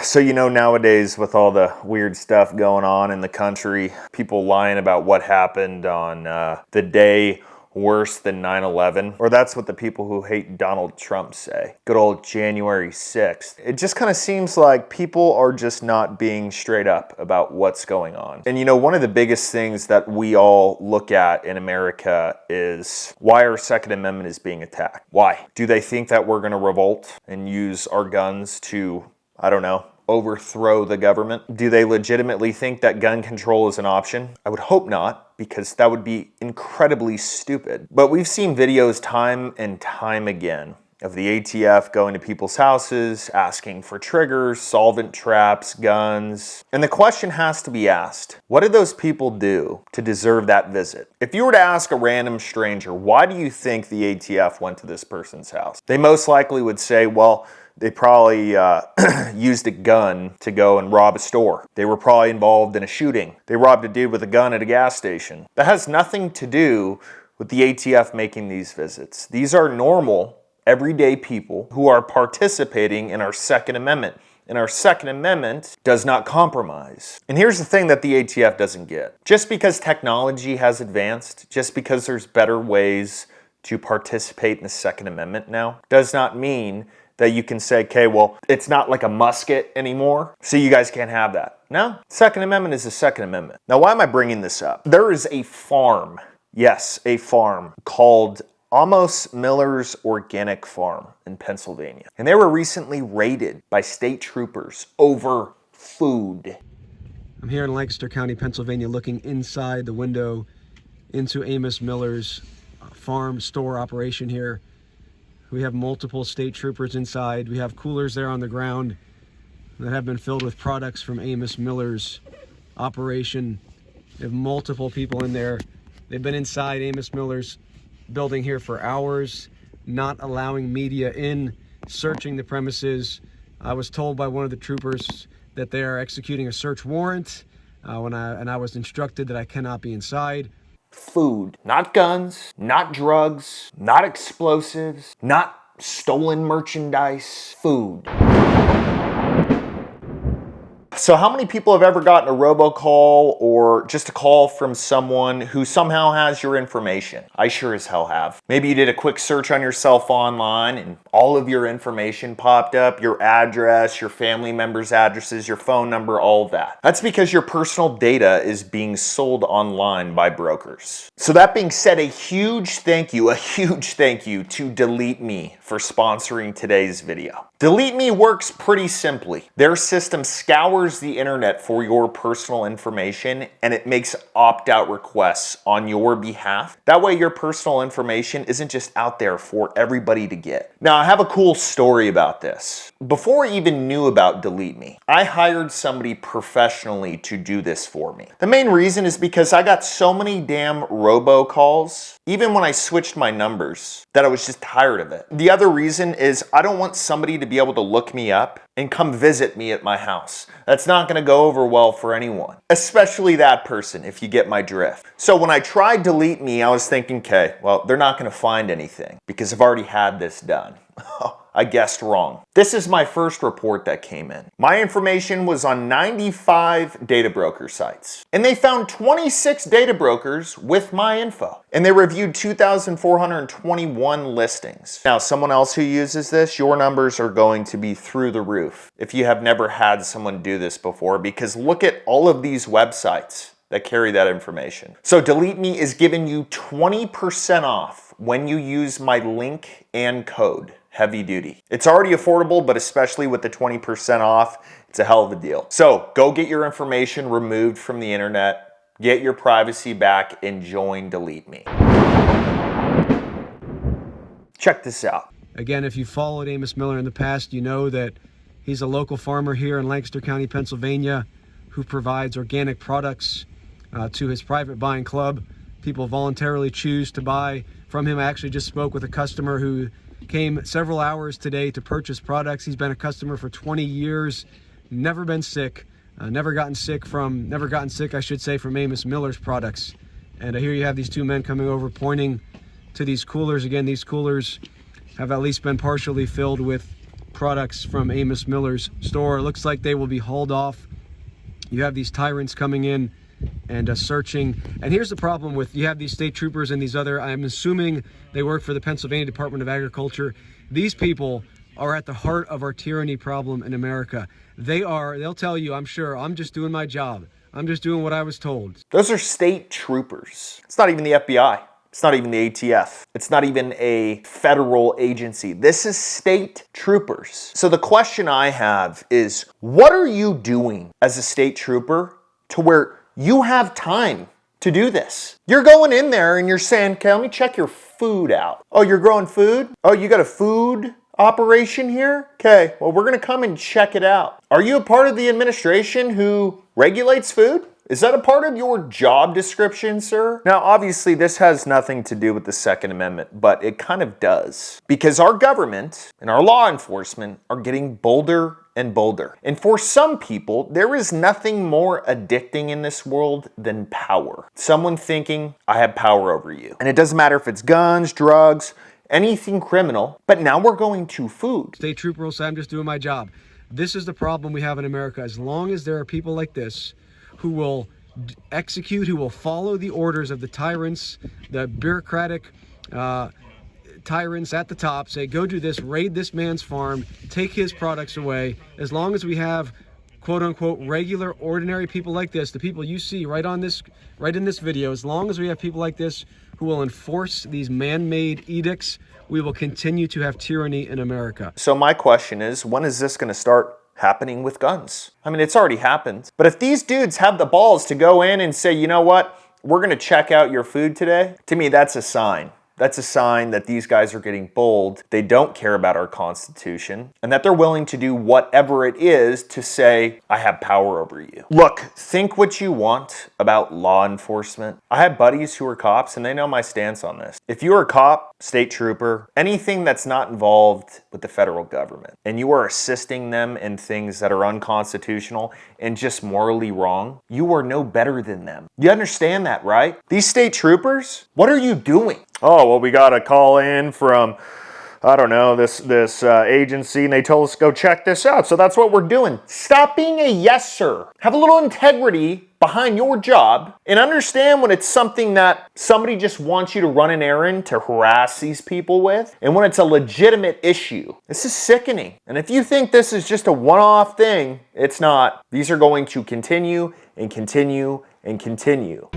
So, nowadays with all the weird stuff going on in the country, people lying about what happened on the day worse than 9/11, or that's what the people who hate Donald Trump say. Good old January 6th. It just kind of seems like people are just not being straight up about what's going on. And one of the biggest things that we all look at in America is why our Second Amendment is being attacked. Why? Do they think that we're going to revolt and use our guns to, I don't know, overthrow the government? Do they legitimately think that gun control is an option? I would hope not, because that would be incredibly stupid. But we've seen videos time and time again of the ATF going to people's houses, asking for triggers, solvent traps, guns. And the question has to be asked, what did those people do to deserve that visit? If you were to ask a random stranger, why do you think the ATF went to this person's house? They most likely would say, well, they probably used a gun to go and rob a store. They were probably involved in a shooting. They robbed a dude with a gun at a gas station. That has nothing to do with the ATF making these visits. These are normal, everyday people who are participating in our Second Amendment. And our Second Amendment does not compromise. And here's the thing that the ATF doesn't get. Just because technology has advanced, just because there's better ways to participate in the Second Amendment now, does not mean that you can say, okay, well, it's not like a musket anymore, so you guys can't have that. No, Second Amendment is the Second Amendment. Now, why am I bringing this up? There is a farm, yes, a farm called Amos Miller's Organic Farm in Pennsylvania. And they were recently raided by state troopers over food. I'm here in Lancaster County, Pennsylvania, looking inside the window into Amos Miller's farm store operation here. We have multiple state troopers inside. We have coolers there on the ground that have been filled with products from Amos Miller's operation. We have multiple people in there. They've been inside Amos Miller's building here for hours, not allowing media in, searching the premises. I was told by one of the troopers that they are executing a search warrant, and I was instructed that I cannot be inside. Food, not guns, not drugs, not explosives, not stolen merchandise, food. So how many people have ever gotten a robocall or just a call from someone who somehow has your information? I sure as hell have. Maybe you did a quick search on yourself online and all of your information popped up, your address, your family members' addresses, your phone number, all of that. That's because your personal data is being sold online by brokers. So that being said, a huge thank you to Delete Me for sponsoring today's video. Delete Me works pretty simply. Their system scours the internet for your personal information and it makes opt-out requests on your behalf. That way your personal information isn't just out there for everybody to get. Now, I have a cool story about this. Before I even knew about Delete Me, I hired somebody professionally to do this for me. The main reason is because I got so many damn robocalls, even when I switched my numbers, that I was just tired of it. The other reason is I don't want somebody to be able to look me up and come visit me at my house. That's not gonna go over well for anyone, especially that person, if you get my drift. So when I tried Delete Me, I was thinking, okay, well, they're not gonna find anything because I've already had this done. I guessed wrong. This is my first report that came in. My information was on 95 data broker sites, and they found 26 data brokers with my info, and they reviewed 2,421 listings. Now, someone else who uses this, your numbers are going to be through the roof if you have never had someone do this before, because look at all of these websites that carry that information. So Delete Me is giving you 20% off when you use my link and code. Heavy duty. It's already affordable, but especially with the 20% off, it's a hell of a deal. So go get your information removed from the internet, get your privacy back, and join Delete Me. Check this out. Again, if you followed Amos Miller in the past, you know that he's a local farmer here in Lancaster County, Pennsylvania, who provides organic products to his private buying club. People voluntarily choose to buy from him. I actually just spoke with a customer who came several hours today to purchase products. He's been a customer for 20 years, never been sick, never gotten sick, I should say, from Amos Miller's products. And here you have these two men coming over pointing to these coolers. Again, these coolers have at least been partially filled with products from Amos Miller's store. It looks like they will be hauled off. You have these tyrants coming in and searching. And here's the problem with, you have these state troopers and these other, I'm assuming they work for the Pennsylvania Department of Agriculture. These people are at the heart of our tyranny problem in America. They'll tell you, I'm sure, I'm just doing my job. I'm just doing what I was told. Those are state troopers. It's not even the FBI. It's not even the ATF. It's not even a federal agency. This is state troopers. So the question I have is, what are you doing as a state trooper to where you have time to do this? You're going in there and you're saying, okay, let me check your food out. Oh, you're growing food? Oh, you got a food operation here? Okay, well, we're gonna come and check it out. Are you a part of the administration who regulates food? Is that a part of your job description, sir? Now, obviously, this has nothing to do with the Second Amendment, but it kind of does. Because our government and our law enforcement are getting bolder and bolder. And for some people, there is nothing more addicting in this world than power. Someone thinking, I have power over you. And it doesn't matter if it's guns, drugs, anything criminal, but now we're going to food. State trooper will say, I'm just doing my job. This is the problem we have in America. As long as there are people like this who will execute, who will follow the orders of the tyrants, the bureaucratic tyrants at the top, say, go do this, raid this man's farm, take his products away. As long as we have quote unquote regular, ordinary people like this, the people you see right in this video, as long as we have people like this who will enforce these man-made edicts, we will continue to have tyranny in America. So my question is, when is this going to start happening with guns? I mean, it's already happened. But if these dudes have the balls to go in and say, you know what, we're going to check out your food today, to me, that's a sign. That's a sign that these guys are getting bold. They don't care about our Constitution, and that they're willing to do whatever it is to say, I have power over you. Look, think what you want about law enforcement. I have buddies who are cops, and they know my stance on this. If you're a cop, state trooper, anything that's not involved with the federal government, and you are assisting them in things that are unconstitutional and just morally wrong, you are no better than them. You understand that, right? These state troopers, what are you doing? Oh, well, we got a call in from, I don't know, this agency, and they told us to go check this out. So that's what we're doing. Stop being a yes, sir. Have a little integrity behind your job and understand when it's something that somebody just wants you to run an errand to harass these people with, and when it's a legitimate issue. This is sickening. And if you think this is just a one-off thing, it's not. These are going to continue and continue and continue.